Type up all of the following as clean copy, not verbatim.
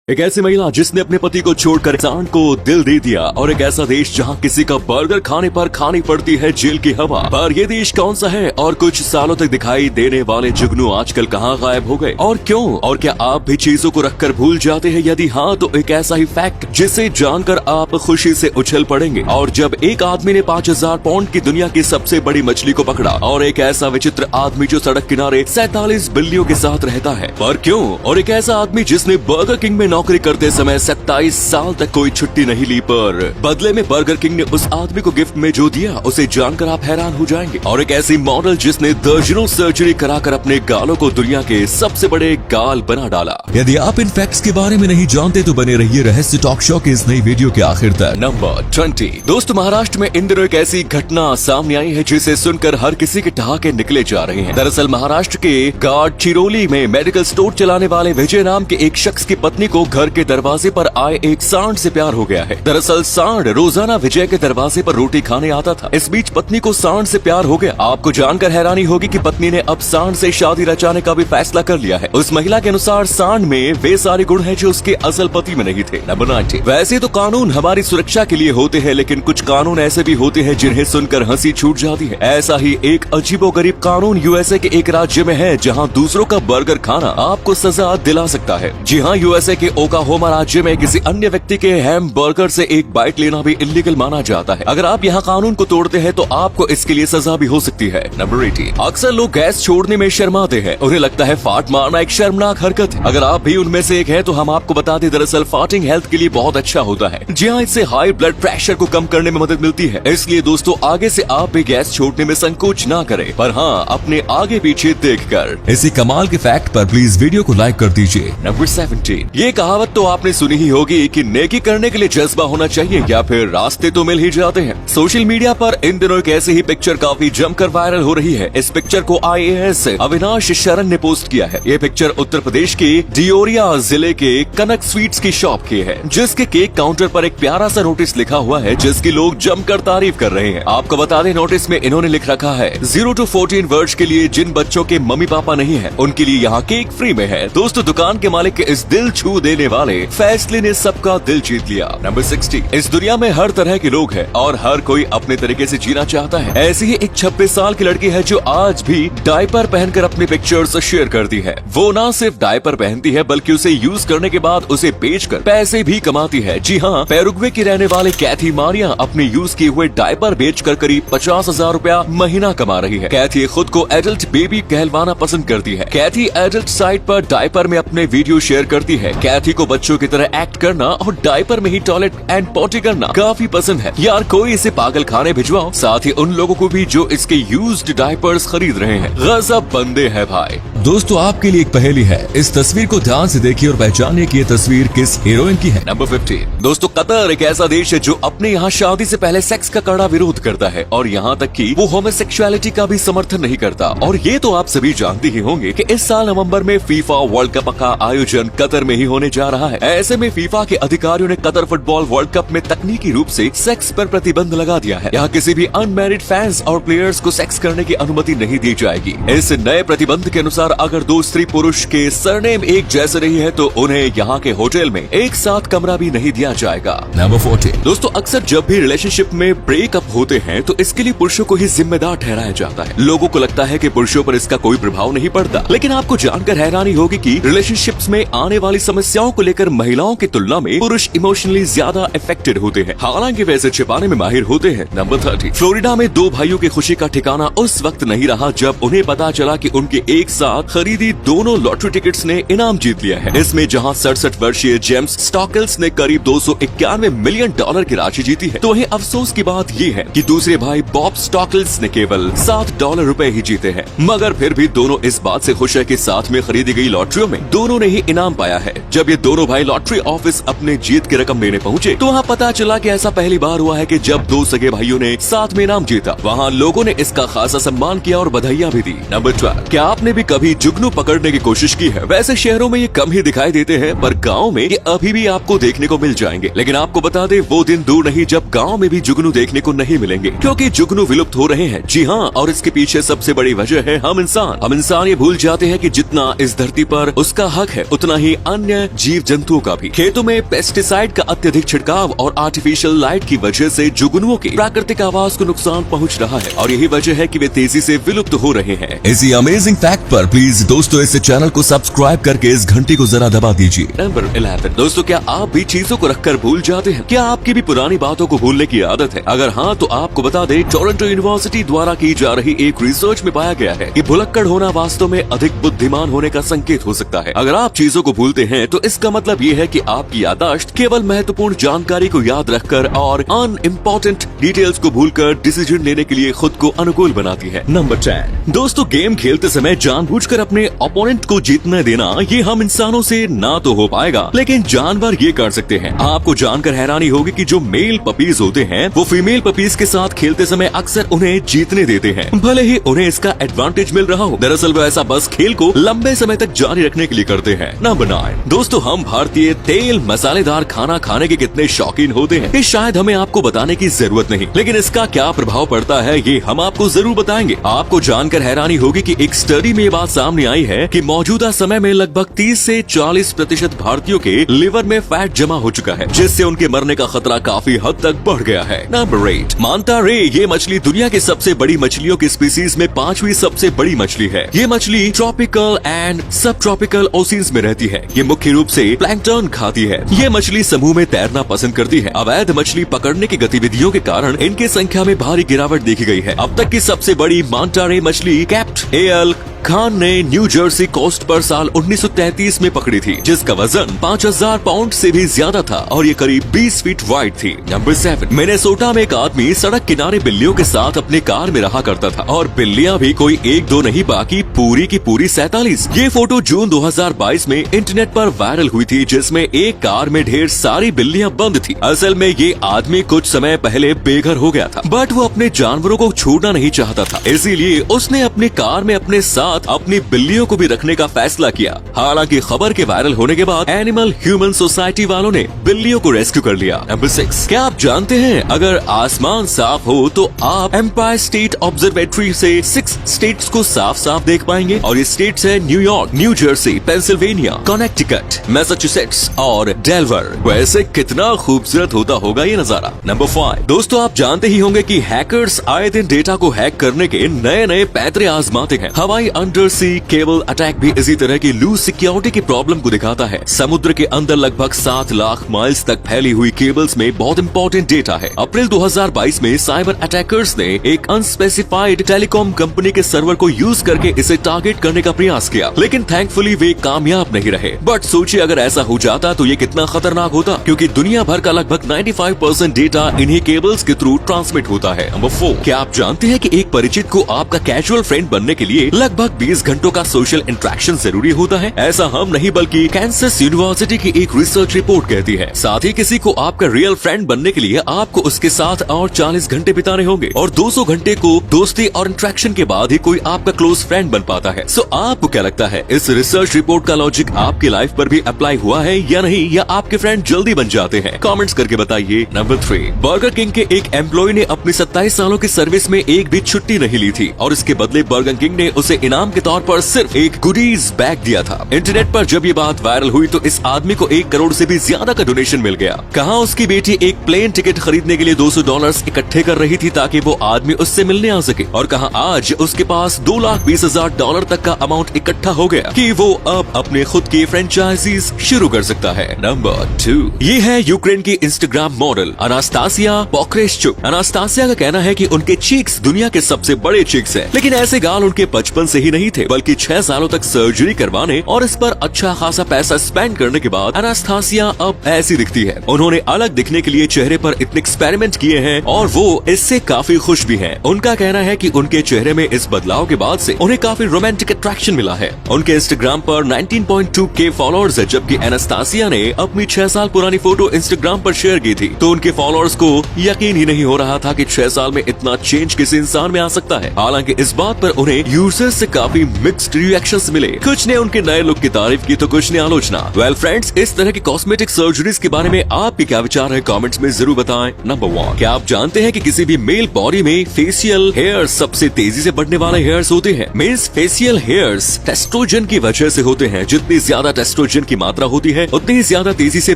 एक ऐसी महिला जिसने अपने पति को छोड़कर इंसान को दिल दे दिया, और एक ऐसा देश जहां किसी का बर्गर खाने पर खानी पड़ती है जेल की हवा। पर ये देश कौन सा है और कुछ सालों तक दिखाई देने वाले जुगनू आजकल कहां गायब हो गए और क्यों? और क्या आप भी चीजों को रखकर भूल जाते हैं? यदि हाँ, तो एक ऐसा ही फैक्ट जिसे जानकर आप खुशी से उछल पड़ेंगे। और जब एक आदमी ने 5000 पाउंड की दुनिया की सबसे बड़ी मछली को पकड़ा, और एक ऐसा विचित्र आदमी जो सड़क किनारे 47 बिल्लियों के साथ रहता है, पर क्यों? और एक ऐसा आदमी जिसने बर्गर किंग में नौकरी करते समय 27 साल तक कोई छुट्टी नहीं ली, पर बदले में बर्गर किंग ने उस आदमी को गिफ्ट में जो दिया उसे जानकर आप हैरान हो जाएंगे। और एक ऐसी मॉडल जिसने दर्जनों सर्जरी कराकर अपने गालों को दुनिया के सबसे बड़े गाल बना डाला। यदि आप इन फैक्ट्स के बारे में नहीं जानते तो बने रहिए रहस्य टॉक शो के इस नई वीडियो के आखिर तक। नंबर 20। दोस्तों, महाराष्ट्र में इन दिनों एक ऐसी घटना सामने आई है जिसे सुनकर हर किसी के ठहाके निकले जा रहे हैं। दरअसल महाराष्ट्र के गाडचिरोली में मेडिकल स्टोर चलाने वाले विजय नाम के एक शख्स की पत्नी को घर के दरवाजे पर आए एक सांड से प्यार हो गया है। दरअसल सांड रोजाना विजय के दरवाजे पर रोटी खाने आता था। इस बीच पत्नी को सांड से प्यार हो गया। आपको जानकर हैरानी होगी कि पत्नी ने अब सांड से शादी रचाने का भी फैसला कर लिया है। उस महिला के अनुसार सांड में वे सारे गुण हैं जो उसके असल पति में नहीं थे। नंबर 90। वैसे तो कानून हमारी सुरक्षा के लिए होते हैं, लेकिन कुछ कानून ऐसे भी होते हैं जिन्हें सुनकर हंसी छूट जाती है। ऐसा ही एक अजीबोगरीब कानून यूएसए के एक राज्य में है, जहाँ दूसरों का बर्गर खाना आपको सजा दिला सकता है। जी हाँ, यूएसए के ओक्लाहोमा राज्य में किसी अन्य व्यक्ति के हैम बर्गर से एक बाइट लेना भी इल्लीगल माना जाता है। अगर आप यहाँ कानून को तोड़ते हैं तो आपको इसके लिए सजा भी हो सकती है। नंबर 80। अक्सर लोग गैस छोड़ने में शर्माते हैं। उन्हें लगता है फाट मारना एक शर्मनाक हरकत है। अगर आप भी उनमें से एक हैं तो हम आपको बता दें, दरअसल फाटिंग हेल्थ के लिए बहुत अच्छा होता है। जी हाँ, इससे हाई ब्लड प्रेशर को कम करने में मदद मिलती है। इसलिए दोस्तों, आगे से आप भी गैस छोड़ने में संकोच ना करें, पर हाँ, अपने आगे पीछे देखकर। इसी कमाल के फैक्ट पर प्लीज वीडियो को लाइक कर दीजिए। नंबर 17। ये कहावत तो आपने सुनी ही होगी कि नेकी करने के लिए जज्बा होना चाहिए या फिर रास्ते तो मिल ही जाते हैं। सोशल मीडिया पर इन दिनों एक ऐसी ही पिक्चर काफी जमकर वायरल हो रही है। इस पिक्चर को IAS अविनाश शरण ने पोस्ट किया है। ये पिक्चर उत्तर प्रदेश के डियोरिया जिले के कनक स्वीट्स की शॉप की है, जिसके केक काउंटर पर एक प्यारा सा नोटिस लिखा हुआ है, जिसकी लोग जमकर तारीफ कर रहे हैं। आपको बता दें, नोटिस में इन्होंने लिख रखा है 0 to 14 वर्ष के लिए जिन बच्चों के मम्मी पापा नहीं है, उनके लिए यहाँ केक फ्री में है। दोस्तों, दुकान के मालिक के इस दिल छू देने वाले फैसले ने सबका दिल जीत लिया। नंबर 60। इस दुनिया में हर तरह के लोग हैं और हर कोई अपने तरीके से जीना चाहता है। ऐसी ही एक 26 साल की लड़की है जो आज भी डायपर पहनकर अपनी पिक्चर्स शेयर करती है। वो ना सिर्फ डायपर पहनती है बल्कि उसे यूज करने के बाद उसे बेचकर पैसे भी कमाती है। जी हाँ, पैरुग्वे की रहने वाले कैथी मारिया अपने यूज किए हुए डायपर बेचकर करीब 50,000 रुपया महीना कमा रही है। कैथी खुद को एडल्ट बेबी कहलवाना पसंद करती है। कैथी एडल्ट साइट पर डायपर में अपने वीडियो शेयर करती है। कैथी को बच्चों की तरह एक्ट करना और डायपर में ही टॉयलेट एंड पॉटी करना काफी पसंद है। यार, कोई इसे पागल खाने भिजवाओ, साथ ही उन लोगों को भी जो इसके यूज्ड डायपर्स खरीद रहे हैं। गजब बंदे हैं भाई। दोस्तों, आपके लिए एक पहेली है। इस तस्वीर को ध्यान से देखिए और पहचानिए कि ये तस्वीर किस हीरोइन की है। नंबर 15। दोस्तों, कतर एक ऐसा देश है जो अपने यहाँ शादी से पहले सेक्स का कड़ा विरोध करता है, और यहाँ तक कि वो होमोसेक्सुअलिटी का भी समर्थन नहीं करता। और ये तो आप सभी जानते ही होंगे कि इस साल नवंबर में फीफा वर्ल्ड कप का आयोजन कतर में ही होने जा रहा है। ऐसे में फीफा के अधिकारियों ने कतर फुटबॉल वर्ल्ड कप में तकनीकी रूप से सेक्स पर प्रतिबंध लगा दिया है। यहाँ किसी भी अनमैरिड फैंस और प्लेयर्स को सेक्स करने की अनुमति नहीं दी जाएगी। इस नए प्रतिबंध के अनुसार अगर दो स्त्री पुरुष के सरनेम एक जैसे नहीं है तो उन्हें यहाँ के होटल में एक साथ कमरा भी नहीं दिया जाएगा। नंबर 14। दोस्तों, अक्सर जब भी रिलेशनशिप में ब्रेकअप होते हैं तो इसके लिए पुरुषों को ही जिम्मेदार ठहराया जाता है। लोगों को लगता है कि पुरुषों पर इसका कोई प्रभाव नहीं पड़ता, लेकिन आपको जानकर हैरानी होगी कि रिलेशनशिप्स में आने वाली समस्याओं को लेकर महिलाओं की तुलना में पुरुष इमोशनली ज्यादा अफेक्टेड होते हैं, हालांकि वैसे छिपाने में माहिर होते हैं। नंबर 30। फ्लोरिडा में दो भाइयों की खुशी का ठिकाना उस वक्त नहीं रहा जब उन्हें पता चला कि उनके एक साथ खरीदी दोनों लॉटरी टिकट्स ने इनाम जीत लिया है। इसमें जहां 67 वर्षीय जेम्स स्टॉकल्स ने करीब $291 मिलियन की राशि जीती है, तो वहीं अफसोस की बात ये है कि दूसरे भाई बॉब स्टॉकल्स ने केवल $7 ही जीते हैं। मगर फिर भी दोनों इस बात से खुश है कि साथ में खरीदी गई लॉटरियों में दोनों ने ही इनाम पाया है। जब ये दोनों भाई लॉटरी ऑफिस अपने जीत की रकम लेने पहुँचे तो वहाँ पता चला कि ऐसा पहली बार हुआ है कि जब दो सगे भाइयों ने साथ में इनाम जीता। वहाँ लोगों ने इसका खासा सम्मान किया और बधाइयाँ भी दी। नंबर 12। क्या आपने भी कभी जुगनू पकड़ने की कोशिश की है? वैसे शहरों में ये कम ही दिखाई देते हैं, पर गाँव में ये अभी भी आपको देखने को मिल जाएंगे। लेकिन आपको बता दे, वो दिन दूर नहीं जब गाँव में भी जुगनू देखने को नहीं मिलेंगे, क्योंकि जुगनू विलुप्त हो रहे हैं। जी हाँ, और इसके पीछे सबसे बड़ी वजह है हम इंसान ये भूल जाते हैं कि जितना इस धरती पर उसका हक है, उतना ही अन्य जीव जंतुओं का भी। खेतों में पेस्टिसाइड का अत्यधिक छिड़काव और आर्टिफिशियल लाइट की वजह से जुगनुओं की प्राकृतिक आवास को नुकसान पहुंच रहा है और यही वजह है कि वे तेजी से विलुप्त हो रहे हैं। इसी अमेजिंग फैक्ट पर प्लीज दोस्तों इस चैनल को सब्सक्राइब करके इस घंटी को जरा दबा दीजिए। नंबर 11 दोस्तों, क्या आप भी चीजों को रखकर भूल जाते हैं? क्या आपकी भी पुरानी बातों को भूलने की आदत है? अगर हाँ तो आपको बता दें, टोरंटो यूनिवर्सिटी द्वारा की जा रही एक रिसर्च में पाया गया है कि भुलक्कड़ होना वास्तव में अधिक बुद्धिमान होने का संकेत हो सकता है। अगर आप चीजों को भूलते हैं तो इसका मतलब ये है कि आपकी याददाश्त केवल महत्वपूर्ण जानकारी को याद रखकर और अनइम्पोर्टेंट डिटेल्स को भूलकर डिसीजन लेने के लिए खुद को अनुकूल बनाती है। नंबर 10 दोस्तों, गेम खेलते समय जानबूझकर अपने ओपोनेंट को जीतने देना ये हम इंसानों से ना तो हो पाएगा, लेकिन जानवर ये कर सकते हैं। आपको जानकर हैरानी होगी कि जो मेल पपीज होते हैं वो फीमेल पपीज के साथ खेलते समय अक्सर उन्हें जीतने देते हैं, भले ही उन्हें इसका एडवांटेज मिल रहा हो। दरअसल वो ऐसा बस खेल को लंबे समय तक जारी रखने के लिए करते हैं। नंबर 9 दोस्तों, हम भारतीय तेल मसालेदार खाना खाने के कितने शौकीन होते हैं ये शायद हमें आपको बताने की जरूरत नहीं, लेकिन इसका क्या प्रभाव पड़ता है ये हम आपको जरूर बताएंगे। आपको जानकर हैरानी होगी कि एक स्टडी में ये बात सामने आई है कि मौजूदा समय में लगभग 30 से 40% भारतीयों के लिवर में फैट जमा हो चुका है, जिससे उनके मरने का खतरा काफी हद तक बढ़ गया है। नंबर 8 मांटा रे, ये मछली दुनिया की सबसे बड़ी मछलियों की स्पीसीज में 5वीं सबसे बड़ी मछली है। ये मछली ट्रॉपिकल एंड सब ट्रॉपिकल ओशियंस में रहती है। ये मुख्य रूप से प्लैंकटन खाती है। ये मछली समूह में तैरना पसंद करती है। अवैध मछली पकड़ने की गतिविधियों के कारण इनकी संख्या में भारी गिरावट देखी गई है। अब तक की सबसे बड़ी मांटा रे मछली कैप्ट एल खान ने न्यू जर्सी कोस्ट पर साल 1933 में पकड़ी थी, जिसका वजन 5000 पाउंड से भी ज्यादा था और ये करीब 20 फीट वाइड थी। नंबर 7 मिनेसोटा में एक आदमी सड़क किनारे बिल्लियों के साथ अपने कार में रहा करता था और बिल्लियां भी कोई 1-2 नहीं बाकी पूरी की पूरी 47। ये फोटो जून 2022 में इंटरनेट पर वायरल हुई थी, जिसमें एक कार में ढेर सारी बिल्लियां बंद थी। असल में ये आदमी कुछ समय पहले बेघर हो गया था, बट वो अपने जानवरों को छोड़ना नहीं चाहता था, इसीलिए उसने अपनी कार में अपने साथ अपनी बिल्लियों को भी रखने का फैसला किया। हालांकि खबर के वायरल होने के बाद एनिमल ह्यूमन सोसाइटी वालों ने बिल्लियों को रेस्क्यू कर लिया। नंबर 6 क्या आप जानते हैं, अगर आसमान साफ हो तो आप एम्पायर स्टेट ऑब्जर्वेटरी से 6 स्टेट्स को साफ साफ देख पाएंगे और ये स्टेट्स है New York, new Jersey, Pennsylvania, Connecticut, Massachusetts और डेलवर। वैसे कितना खूबसूरत होता होगा ये नजारा। नंबर 5 दोस्तों, आप जानते ही होंगे कि हैकर्स आए दिन डेटा को हैक करने के नए नए पैतरे आजमाते हैं। हवाई अंडर सी केबल अटैक भी इसी तरह की लूज सिक्योरिटी की प्रॉब्लम को दिखाता है। समुद्र के अंदर लगभग 7 लाख माइल्स तक फैली हुई केबल्स में बहुत इंपॉर्टेंट डेटा है। अप्रैल 2022 में साइबर अटैकर्स ने एक अनस्पेसिफाइड टेलीकॉम कंपनी के सर्वर को यूज करके इसे टारगेट करने का प्रयास किया, लेकिन थैंकफुली वे कामयाब नहीं रहे। बट सोचिए अगर ऐसा हो जाता तो ये कितना खतरनाक होता, क्योंकि दुनिया भर का लगभग 95% डेटा इन्हीं केबल्स के थ्रू ट्रांसमिट होता है। नंबर 4 क्या आप जानते हैं कि एक परिचित को आपका कैजुअल फ्रेंड बनने के लिए लगभग 20 घंटों का सोशल इंटरेक्शन जरूरी होता है? ऐसा हम नहीं बल्कि कैंसस यूनिवर्सिटी की एक रिसर्च रिपोर्ट कहती है। साथ ही किसी को आपका रियल फ्रेंड बनने के लिए आपको उसके साथ और 40 घंटे बिताने होंगे और 200 घंटे को दोस्ती और इंटरेक्शन के बाद ही कोई आपका क्लोज फ्रेंड बन पाता है। सो आपको क्या लगता है, इस रिसर्च रिपोर्ट का लॉजिक आपकी लाइफ पर भी अप्लाई हुआ है या नहीं, या आपके फ्रेंड जल्दी बन जाते हैं? कमेंट्स करके बताइए। नंबर 3 बर्गर किंग के एक एम्प्लॉय ने अपनी 27 सालों की सर्विस में एक भी छुट्टी नहीं ली थी और इसके बदले बर्गर किंग ने उसे इनाम के तौर पर सिर्फ एक गुडीज बैग दिया था। इंटरनेट पर जब ये बात वायरल हुई तो इस आदमी को 1 करोड़ से भी ज्यादा का डोनेशन मिल गया। कहा उसकी बेटी एक प्लेन टिकट खरीदने के लिए $200 इकट्ठे कर रही थी ताकि वो आदमी उससे मिलने आ सके, और कहा आज उसके पास $2,20,000 तक का अमाउंट इकट्ठा हो गया कि वो अब अपने खुद की फ्रेंचाइजीज शुरू कर सकता है। नंबर 2 ये है यूक्रेन की इंस्टाग्राम मॉडल अनास्तासिया पोक्रेशचुक। अनास्तासिया का कहना है कि उनके चीक्स दुनिया के सबसे बड़े चीक्स हैं, लेकिन ऐसे गाल उनके बचपन से ही नहीं थे, बल्कि 6 सालों तक सर्जरी करवाने और इस पर अच्छा खासा पैसा स्पेंड करने के बाद अनास्तासिया अब ऐसी दिखती है। उन्होंने अलग दिखने के लिए चेहरे पर इतने एक्सपेरिमेंट किए हैं और वो इससे काफी खुश भी हैं। उनका कहना है कि उनके चेहरे में इस बदलाव के बाद से उन्हें काफी रोमांटिक अट्रैक्शन मिला है। उनके इंस्टाग्राम पर 19.2K फॉलोअर्स है, जबकि अनास्तासिया ने अपनी 6 साल पुरानी फोटो इंस्टाग्राम पर शेयर की थी, तो उनके फॉलोअर्स को यकीन ही नहीं हो रहा था कि 6 साल में इतना चेंज किसी इंसान में आ सकता है। हालांकि इस बात पर उन्हें यूजर्स से काफी मिक्स्ड रिएक्शंस मिले। कुछ ने उनके नए लुक की तारीफ की तो कुछ ने आलोचना। वेल फ्रेंड्स, इस तरह की कॉस्मेटिक सर्जरीज के बारे में आपके क्या विचार है कमेंट्स में जरूर बताएं। नंबर 1, क्या आप जानते हैं कि किसी भी मेल बॉडी में फेशियल हेयर सबसे तेजी से बढ़ने वाले हेयर्स होते हैं। मींस फेशियल हेयर्स टेस्ट्रोजन की वजह से होते हैं। जितनी ज्यादा टेस्ट्रोजन की मात्रा होती है उतनी ही ज्यादा तेजी से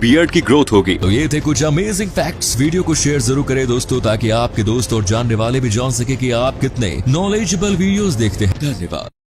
बियर्ड की ग्रोथ होगी। तो ये थे कुछ अमेजिंग फैक्ट्स। वीडियो को शेयर जरूर करें दोस्तों, ताकि आपके दोस्त और जानने वाले भी जान सके कि आप कितने नॉलेजेबल वीडियोस देखते हैं। धन्यवाद।